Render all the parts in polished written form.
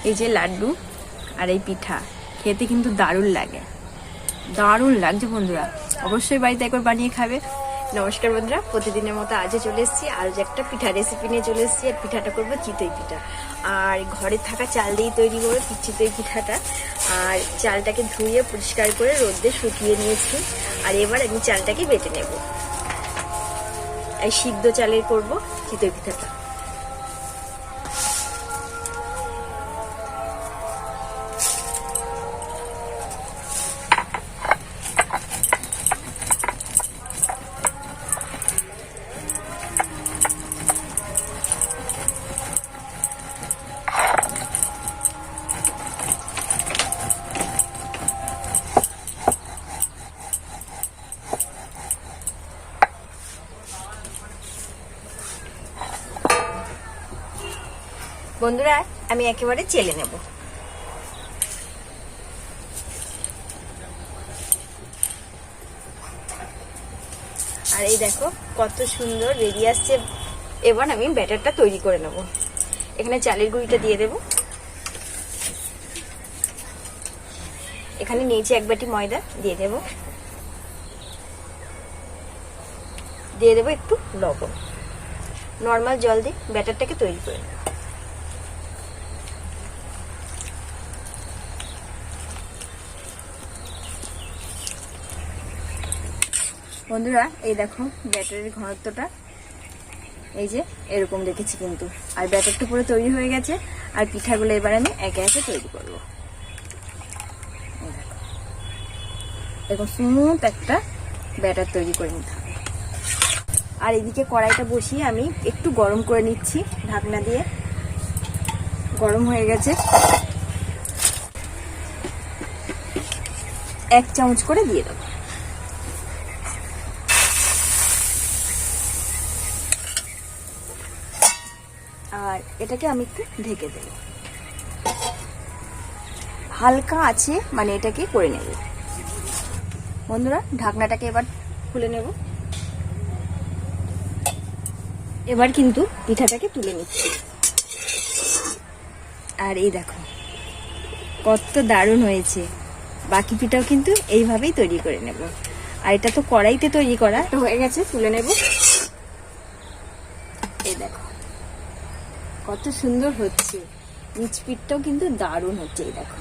এই যে লাড্ডু আর এই পিঠা খেতে কিন্তু দারুণ লাগে, দারুণ লাগছে বন্ধুরা। অবশ্যই বাড়িতে একবার বানিয়ে খাবে। নমস্কার বন্ধুরা, প্রতিদিনের মতো আজও চলে এসেছি আজ একটা পিঠা রেসিপি নিয়ে চলে এসেছি। আর পিঠাটা করবো চিতই পিঠা, আর ঘরে থাকা চাল দিয়ে তৈরি করবো চিতই পিঠাটা। আর চালটাকে ধুয়ে পরিষ্কার করে রোদে শুকিয়ে নিয়েছি। আর এবার আমি চালটাকে বেটে নেব। এই সিদ্ধ চালের করবো চিতই পিঠাটা। বন্ধুরা আমি একেবারে চেলে নেব। আর এই দেখো কত সুন্দর বেরিয়ে আসছে। এবার আমি ব্যাটারটা তৈরি করে নেব। এখানে চালের গুঁড়িটা দিয়ে দেব। এখানে নিয়েছি এক বাটি ময়দা দিয়ে দেব। দিয়ে দেব একটু লবণ। নর্মাল জল দিয়ে ব্যাটারটাকে তৈরি করে নেব। বন্ধুরা এই দেখো ব্যাটারের ঘনত্বটা এই যে এরকম রেখেছি কিন্তু। আর ব্যাটারটা পুরো তৈরি হয়ে গেছে। আর পিঠাগুলো এবার আমি একে একে তৈরি করব। এরকম স্মুথ একটা ব্যাটার তৈরি করে নিতে হবে। আর এদিকে কড়াইটা বসিয়ে আমি একটু গরম করে নিচ্ছি ঢাকনা দিয়ে। গরম হয়ে গেছে। 1 চামচ করে দিয়ে দেবো। আর এটাকে আমি একটু ঢেকে দেব। হালকা আছে মানে এটাকে করে নেব। বন্ধুরা ঢাকনাটাকে এবার খুলে নেব। এবার কিন্তু পিঠাটাকে তুলে নিচ্ছি। আর এই দেখো কত দারুণ হয়েছে। বাকি পিঠাও কিন্তু এইভাবেই তৈরি করে নেব। আর এটা তো কড়াইতে তৈরি করা হয়ে গেছে, তুলে নেব। এই দেখো কত সুন্দর হচ্ছে। নিচ পিঠটাও কিন্তু দারুণ হচ্ছে। এই দেখো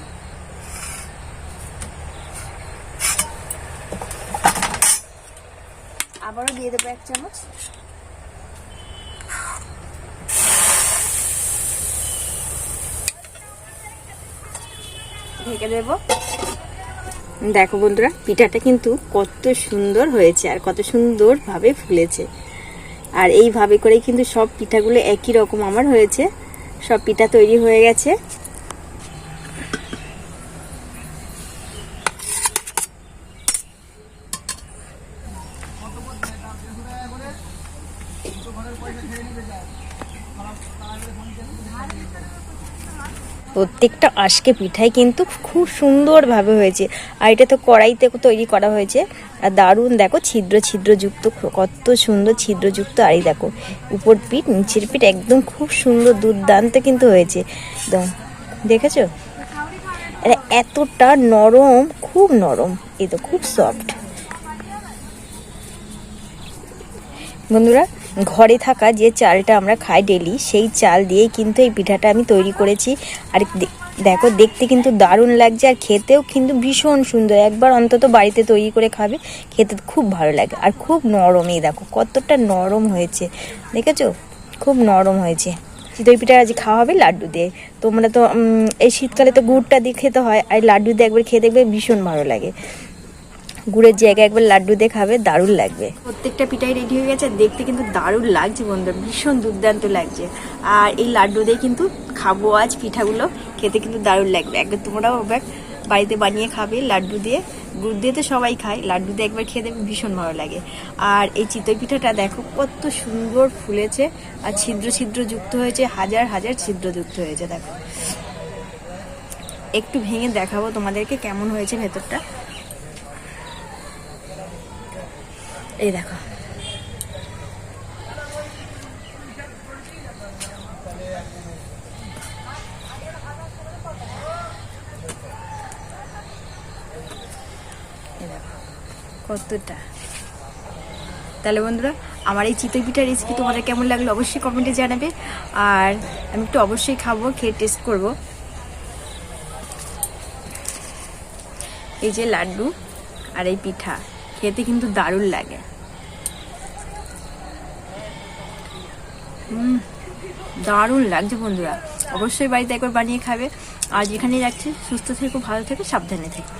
আবারও দিয়ে দেবো 1 চামচ। ঢেকে দেব। দেখো বন্ধুরা পিঠাটা কিন্তু কত সুন্দর হয়েছে আর কত সুন্দর ভাবে ফুলেছে। আর এইভাবে করেই কিন্তু সব পিঠাগুলো একই রকম আমার হয়েছে। সব পিঠা তৈরি হয়ে গেছে। প্রত্যেকটা আজকে পিঠাই কিন্তু খুব সুন্দরভাবে হয়েছে। আর এটা তো কড়াইতে তৈরি করা হয়েছে। আর দারুণ দেখো ছিদ্র ছিদ্রযুক্ত, কত সুন্দর ছিদ্রযুক্ত। আর এই দেখো উপর পিঠ নিচের পিঠ একদম খুব সুন্দর দুর্দান্ত কিন্তু হয়েছে। একদম দেখেছো এতটা নরম, খুব নরম। এই তো খুব সফট। বন্ধুরা ঘরে থাকা যে চালটা আমরা খাই ডেলি, সেই চাল দিয়েই কিন্তু এই পিঠাটা আমি তৈরি করেছি। আর দেখো দেখতে কিন্তু দারুণ লাগছে আর খেতেও কিন্তু ভীষণ সুন্দর। একবার অন্তত বাড়িতে তৈরি করে খাবে, খেতে খুব ভালো লাগে। আর খুব নরম, এই দেখো কতটা নরম হয়েছে, দেখেছো খুব নরম হয়েছে। চিতই পিঠা আজ খাওয়া হবে লাড্ডু দিয়ে। তোমরা তো এই শীতকালে তো গুড়টা দিয়ে খেতে হয়, আর লাড্ডু দিয়ে একবার খেয়ে দেখবে ভীষণ ভালো লাগে। গুড়ের জায়গায় একবার লাড্ডু দিয়ে খাবে, দারুণ লাগবে। প্রত্যেকটা পিঠাই রেডি হয়ে গেছে। দেখতে কিন্তু দারুণ লাগছে বন্ধুরা, ভীষণ দুর্দান্ত লাগছে। আর এই লাড্ডু দিয়ে কিন্তু খাবো আজ পিঠাগুলো, খেতে কিন্তু দারুণ লাগবে। একবার তোমরাও একবার বাড়িতে বানিয়ে খাবে লাড্ডু দিয়ে। গুড় দিয়ে তো সবাই খায়, লাড্ডু দিয়ে একবার খেয়ে দেবে, ভীষণ ভালো লাগে। আর এই চিতই পিঠাটা দেখো কত সুন্দর ফুলেছে আর ছিদ্র ছিদ্র যুক্ত হয়েছে, হাজার হাজার ছিদ্র যুক্ত হয়েছে। দেখো একটু ভেঙে দেখাবো তোমাদেরকে কেমন হয়েছে ভেতরটা। এই দেখো কতটা। তাহলে বন্ধুরা, আমার এই চিতই পিঠার রেসিপি তোমাদের কেমন লাগলো অবশ্যই কমেন্টে জানাবে। আর আমি একটু অবশ্যই খাবো, খেয়ে টেস্ট করব। এই যে লাড্ডু আর এই পিঠা খেতে কিন্তু দারুণ লাগে। দারুণ লাগছে বন্ধুরা, অবশ্যই বাড়িতে একবার বানিয়ে খাবে। আর যেখানেই যাচ্ছে সুস্থ থেকো, ভালো থেকো, সাবধানে থেকো।